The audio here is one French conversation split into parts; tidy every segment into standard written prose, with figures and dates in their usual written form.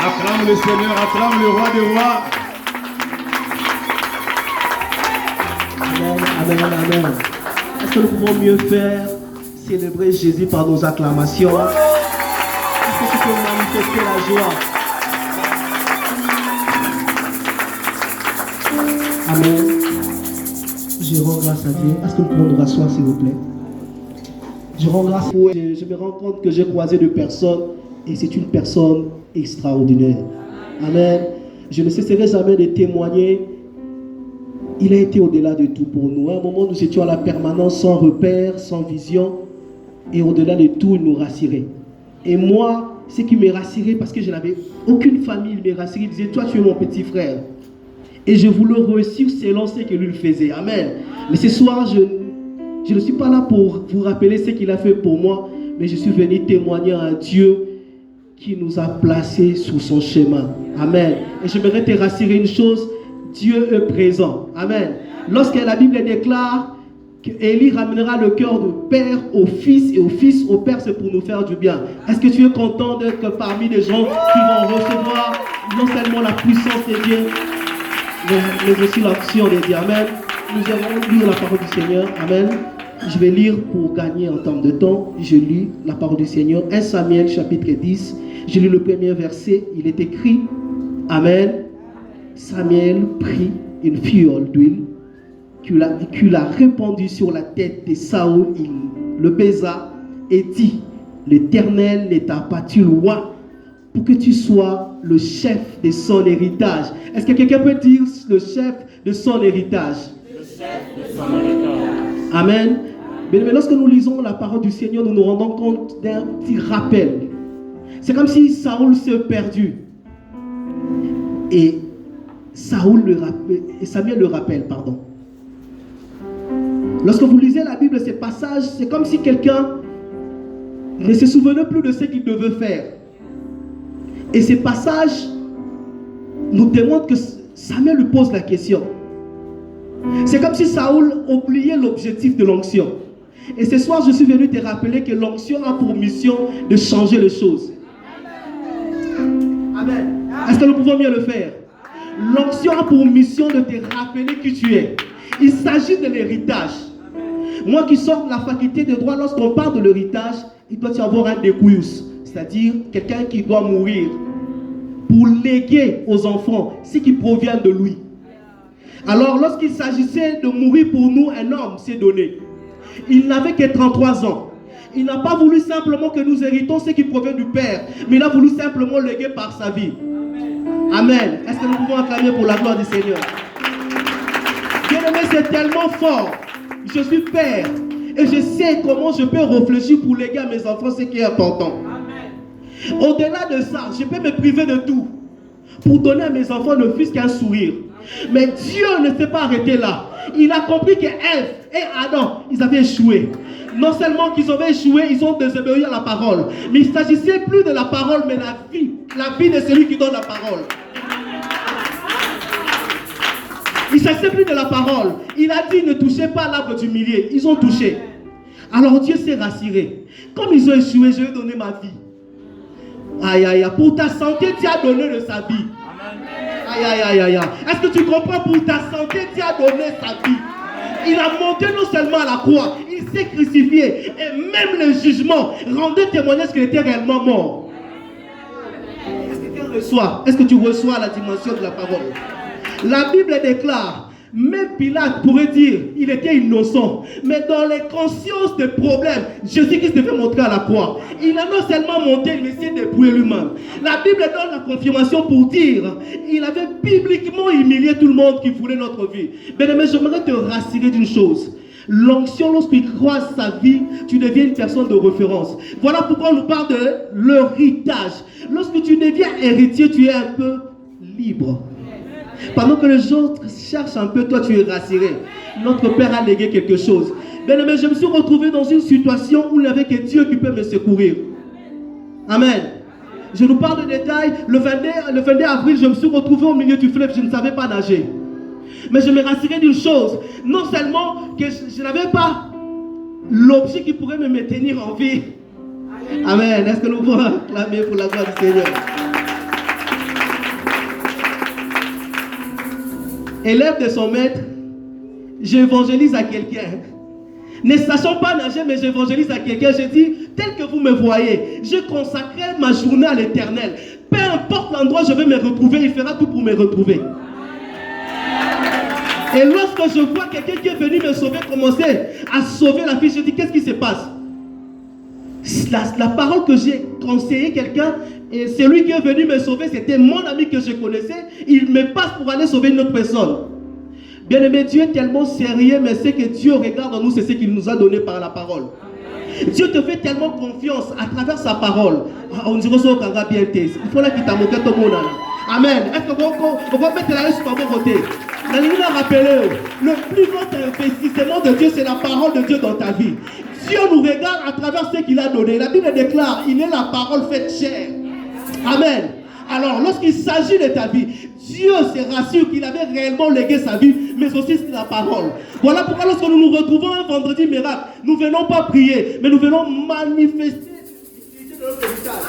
Acclame le Seigneur, acclame le roi des rois. Amen, amen, amen. Est-ce que nous pouvons mieux faire célébrer Jésus par nos acclamations? Est-ce que tu peux manifester la joie? Amen. Je rends grâce à Dieu. Est-ce que nous pouvons nous rasseoir, s'il vous plaît? Je rends grâce. Je me rends compte que j'ai croisé de personnes et c'est une personne extraordinaire. Amen. Je ne cesserai jamais de témoigner. Il a été au-delà de tout pour nous. À un moment, nous étions à la permanence sans repère, sans vision. Et au-delà de tout, il nous rassurait. Et moi, ce qui me rassurait, parce que je n'avais aucune famille, il me rassurait. Il disait, toi, tu es mon petit frère. Et je voulais réussir selon ce que lui faisait. Amen. Mais ce soir, je ne suis pas là pour vous rappeler ce qu'il a fait pour moi. Mais je suis venu témoigner à Dieu qui nous a placés sur son chemin. Amen. Et j'aimerais te rassurer une chose. Dieu est présent. Amen. Lorsque la Bible déclare qu'Élie ramènera le cœur du père au fils et au fils au père, c'est pour nous faire du bien. Est-ce que tu es content d'être parmi les gens qui vont recevoir non seulement la puissance de Dieu, mais aussi l'action de Dieu? Amen. Nous allons lire la parole du Seigneur. Amen. Je vais lire pour gagner en termes de temps. Je lis la parole du Seigneur. 1 Samuel chapitre 10. Je lis le premier verset. Il est écrit. Amen. Samuel prit une fiole d'huile qu'il a répandue sur la tête de Saül. Il le baisa et dit, l'Éternel ne t'a pas tu loin pour que tu sois le chef de son héritage. Est-ce que quelqu'un peut dire le chef de son héritage? Le chef de son héritage. Amen. Mais lorsque nous lisons la parole du Seigneur, nous nous rendons compte d'un petit rappel. C'est comme si Saül s'est perdu. Et Samuel le rappelle, pardon. Lorsque vous lisez la Bible, ces passages, c'est comme si quelqu'un ne se souvenait plus de ce qu'il devait faire. Et ces passages nous démontrent que Samuel lui pose la question. C'est comme si Saül oubliait l'objectif de l'onction. Et ce soir, je suis venu te rappeler que l'onction a pour mission de changer les choses. Amen. Est-ce que nous pouvons mieux le faire? L'onction a pour mission de te rappeler qui tu es. Il s'agit de l'héritage. Moi qui sors de la faculté de droit, lorsqu'on parle de l'héritage, il doit y avoir un découillus, c'est-à-dire quelqu'un qui doit mourir pour léguer aux enfants ce qui provient de lui. Alors lorsqu'il s'agissait de mourir pour nous, un homme s'est donné. Il n'avait que 33 ans. Il n'a pas voulu simplement que nous héritons ce qui provient du Père, mais il a voulu simplement léguer par sa vie. Amen. Est-ce que nous pouvons acclamer pour la gloire du Seigneur? Bien-aimé, c'est tellement fort. Je suis père et je sais comment je peux réfléchir pour léguer à mes enfants ce qui est important. Au-delà de ça, je peux me priver de tout pour donner à mes enfants ne fût qu'un sourire. Mais Dieu ne s'est pas arrêté là. Il a compris que Ève et Adam, ils avaient échoué. Non seulement qu'ils avaient échoué, ils ont désobéi à la parole. Mais il ne s'agissait plus de la parole, mais la vie de celui qui donne la parole. Il ne s'agissait plus de la parole. Il a dit ne touchez pas l'arbre du milieu. Ils ont touché. Alors Dieu s'est rassuré. Comme ils ont échoué, je vais donner ma vie. Aïe, aïe, aïe. Pour ta santé, tu as donné de sa vie. Aïe, aïe, aïe, aïe. Est-ce que tu comprends? Pour ta santé, tu as donné sa vie. Il a monté non seulement à la croix, il s'est crucifié. Et même le jugement rendait témoignage qu'il était réellement mort. Est-ce que tu reçois la dimension de la parole? La Bible déclare, même Pilate pourrait dire il était innocent, mais dans les consciences des problèmes, Jésus-Christ devait montrer à la croix. Il a non seulement monté, il essayait de dépouiller lui-même. La Bible donne la confirmation pour dire il avait bibliquement humilié tout le monde qui voulait notre vie. Mais j'aimerais te rassurer d'une chose. L'onction, lorsqu'il croise sa vie, tu deviens une personne de référence. Voilà pourquoi on nous parle de l'héritage. Lorsque tu deviens héritier, tu es un peu libre. Pendant que les autres cherchent un peu, toi tu es rassuré. Notre Père a légué quelque chose. Mais je me suis retrouvé dans une situation où il n'y avait que Dieu qui peut me secourir. Amen. Je nous parle de détails. Le 22 avril, je me suis retrouvé au milieu du fleuve. Je ne savais pas nager. Mais je me rassurais d'une chose. Non seulement que je n'avais pas l'objet qui pourrait me maintenir en vie. Amen. Est-ce que nous pouvons acclamer pour la gloire du Seigneur? élève de son maître, j'évangélise à quelqu'un. Ne sachant pas nager, mais j'évangélise à quelqu'un. Je dis, tel que vous me voyez, je consacrerai ma journée à l'Éternel. Peu importe l'endroit où je vais me retrouver, il fera tout pour me retrouver. Et lorsque je vois quelqu'un qui est venu me sauver, commencer à sauver la fille, je dis, qu'est-ce qui se passe? La parole que j'ai conseillé quelqu'un, et celui qui est venu me sauver, c'était mon ami que je connaissais, il me passe pour aller sauver une autre personne. Bien-aimé, Dieu est tellement sérieux, mais ce que Dieu regarde en nous, c'est ce qu'il nous a donné par la parole. Dieu te fait tellement confiance à travers sa parole. On dirait ça au Kanga bien tes. Il faut là qu'il t'a montré tout le monde. Amen. Est-ce qu'on va mettre la sur mon côté? Le plus grand investissement de Dieu, c'est la parole de Dieu dans ta vie. Dieu nous regarde à travers ce qu'il a donné. La Bible déclare, il est la parole faite chair. Amen. Alors, lorsqu'il s'agit de ta vie, Dieu se rassure qu'il avait réellement légué sa vie, mais aussi la parole. Voilà pourquoi lorsque nous nous retrouvons un vendredi miracle, nous ne venons pas prier, mais nous venons manifester notre héritage.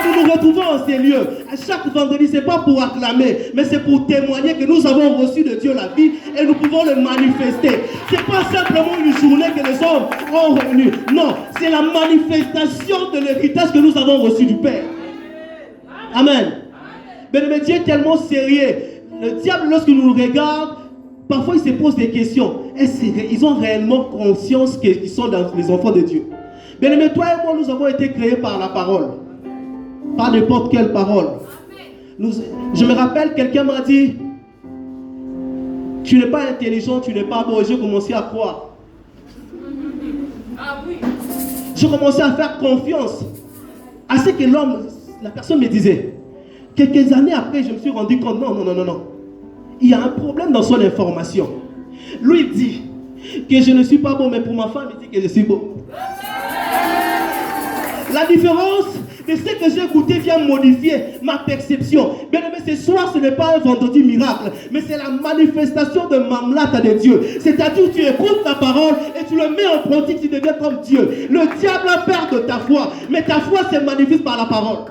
Nous nous retrouvons en ces lieux. À chaque vendredi, ce n'est pas pour acclamer, mais c'est pour témoigner que nous avons reçu de Dieu la vie et nous pouvons le manifester. Ce n'est pas simplement une journée que les hommes ont réunis. Non, c'est la manifestation de l'héritage que nous avons reçu du Père. Amen. Mais le Dieu est tellement sérieux. Le diable, lorsqu'il nous regarde, parfois il se pose des questions. Ils ont réellement conscience qu'ils sont les enfants de Dieu. Bien aimé, toi et moi, nous avons été créés par la parole. Pas n'importe quelle parole. Je me rappelle, quelqu'un m'a dit, tu n'es pas intelligent, tu n'es pas beau. J'ai commencé à croire. J'ai commencé à faire confiance à ce que la personne me disait. Quelques années après, je me suis rendu compte, non. Il y a un problème dans son information. Lui dit que je ne suis pas beau, mais pour ma femme, il dit que je suis beau. La différence de ce que j'ai goûté vient modifier ma perception. Bien aimé, ce soir, ce n'est pas un vendredi miracle, mais c'est la manifestation de Mamlata de Dieu. C'est-à-dire, tu écoutes la parole et tu le mets en pratique, tu deviens comme Dieu. Le diable a peur de ta foi, mais ta foi se manifeste par la parole.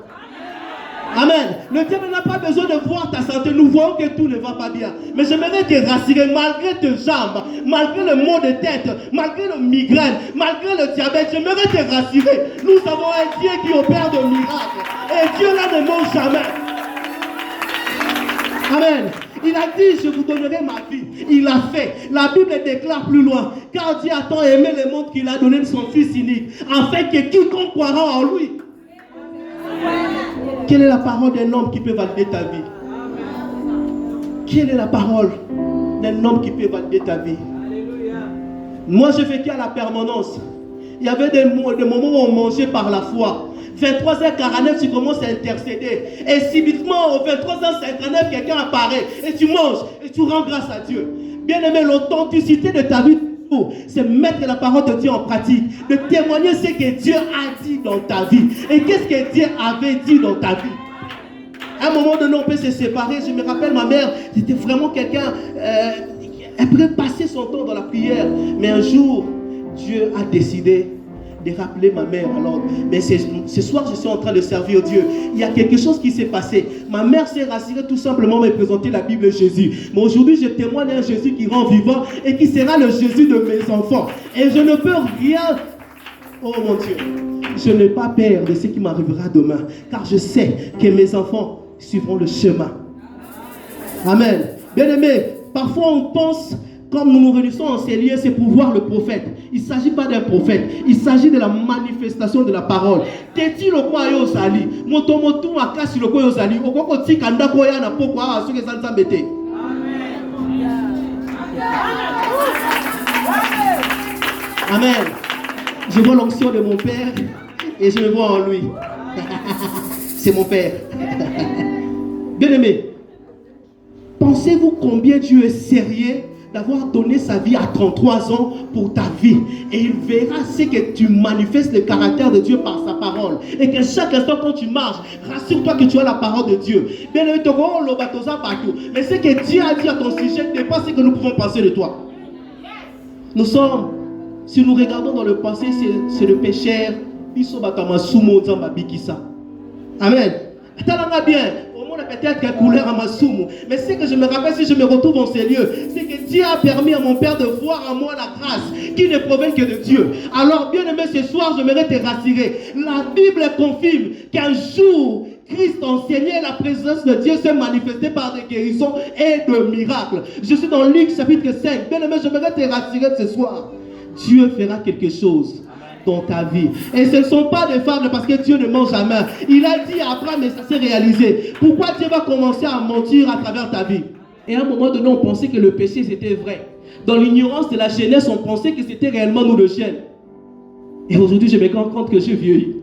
Amen. Le diable n'a pas besoin de voir ta santé. Nous voyons que tout ne va pas bien. Mais j'aimerais te rassurer, malgré tes jambes, malgré le maux de tête, malgré le migraine, malgré le diabète, j'aimerais te rassurer. Nous avons un Dieu qui opère de miracles. Et Dieu là ne ment jamais. Amen. Il a dit, je vous donnerai ma vie. Il l'a fait. La Bible déclare plus loin. Car Dieu a tant aimé le monde qu'il a donné son Fils unique, afin que quiconque croira en lui. Quelle est la parole d'un homme qui peut valider ta vie? Quelle est la parole d'un homme qui peut valider ta vie? Moi, je vécu à la permanence. Il y avait des moments où on mangeait par la foi. 23h49, tu commences à intercéder. Et subitement, au 23h59, quelqu'un apparaît. Et tu manges. Et tu rends grâce à Dieu. Bien aimé, l'authenticité de ta vie, c'est mettre la parole de Dieu en pratique, de témoigner ce que Dieu a dit dans ta vie. Et qu'est-ce que Dieu avait dit dans ta vie? À un moment donné, on peut se séparer. Je me rappelle, ma mère, c'était vraiment quelqu'un, elle pouvait passer son temps dans la prière. Mais un jour, Dieu a décidé de rappeler ma mère. Alors, mais ce soir, je suis en train de servir Dieu. Il y a quelque chose qui s'est passé. Ma mère s'est rassurée tout simplement me présenter la Bible de Jésus. Mais aujourd'hui, je témoigne d'un Jésus qui rend vivant et qui sera le Jésus de mes enfants. Et je ne peux rien. Oh mon Dieu. Je n'ai pas peur de ce qui m'arrivera demain. Car je sais que mes enfants suivront le chemin. Amen. Bien aimé, parfois on pense, comme nous nous réunissons en ces lieux, c'est pour voir le prophète. Il ne s'agit pas d'un prophète. Il s'agit de la manifestation de la parole. Teti le quoi yo sali. Motomotu akasi le quoi yo sali. Okoko tikanda koya na pokwa asuke sansa bete. Amen. Je vois l'onction de mon père et je me vois en lui. C'est mon père. Bien aimé, pensez-vous combien Dieu est sérieux d'avoir donné sa vie à 33 ans pour ta vie. Et il verra ce que tu manifestes le caractère de Dieu par sa parole. Et que chaque instant quand tu marches, rassure-toi que tu as la parole de Dieu. Bien aimé, mais ce que Dieu a dit à ton sujet n'est pas ce que nous pouvons penser de toi. Nous sommes, si nous regardons dans le passé, c'est le pécheur. Amen. Bien. peut-être qu'elle couleur à ma soume. Mais ce que je me rappelle si je me retrouve en ces lieux, c'est que Dieu a permis à mon Père de voir en moi la grâce qui ne provient que de Dieu. Alors, bien aimé, ce soir, j'aimerais te rassurer. La Bible confirme qu'un jour, Christ enseignait, la présence de Dieu s'est manifestée par des guérisons et de miracles. Je suis dans Luc chapitre 5. Bien aimé, j'aimerais te rassurer ce soir. Dieu fera quelque chose dans ta vie. Et ce ne sont pas des fables parce que Dieu ne ment jamais. Il a dit à Abraham et ça s'est réalisé. Pourquoi Dieu va commencer à mentir à travers ta vie? Et à un moment donné, on pensait que le péché c'était vrai. Dans l'ignorance de la jeunesse, on pensait que c'était réellement nous le gène. Et aujourd'hui, je me rends compte que je vieillis.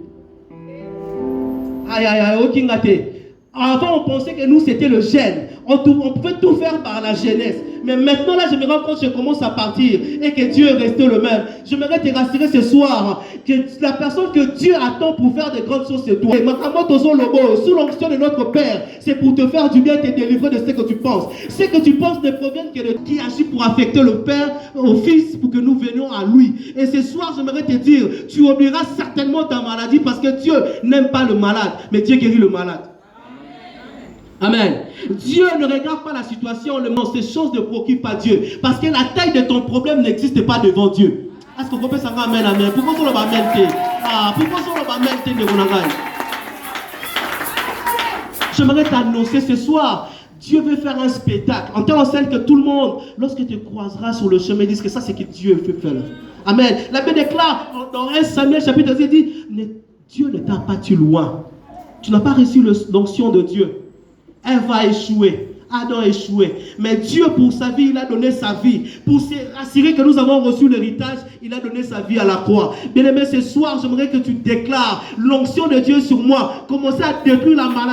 Aïe, aïe, aïe, aucun gâté. Avant, on pensait que nous, c'était le gène. On pouvait tout faire par la jeunesse. Mais maintenant, là, je me rends compte que je commence à partir et que Dieu est resté le même. Je voudrais te rassurer ce soir que la personne que Dieu attend pour faire de grandes choses, c'est toi. Sous l'onction de notre Père, c'est pour te faire du bien et te délivrer de ce que tu penses. Ce que tu penses ne provient que de qui agit pour affecter le Père au Fils pour que nous venions à lui. Et ce soir, j'aimerais te dire, tu oublieras certainement ta maladie parce que Dieu n'aime pas le malade, mais Dieu guérit le malade. Amen. Dieu ne regarde pas la situation, ces choses ne préoccupent pas Dieu. Parce que la taille de ton problème n'existe pas devant Dieu. Est-ce que vous pouvez s'en amen, amen? Pourquoi on va mente? Pourquoi on va mente de Ronangai? J'aimerais t'annoncer ce soir, Dieu veut faire un spectacle. En tant que tout le monde, lorsque tu croiseras sur le chemin, dis que ça c'est que Dieu veut faire. Amen. La Bible déclare dans 1 Samuel chapitre 10, dit, Dieu ne t'a pas tué loin. Tu n'as pas reçu l'onction de Dieu. Elle va échouer. Adam a échoué. Mais Dieu, pour sa vie, il a donné sa vie. Pour se rassurer que nous avons reçu l'héritage, il a donné sa vie à la croix. Bien aimé, ce soir, j'aimerais que tu déclares l'onction de Dieu sur moi. Commencez à détruire la maladie.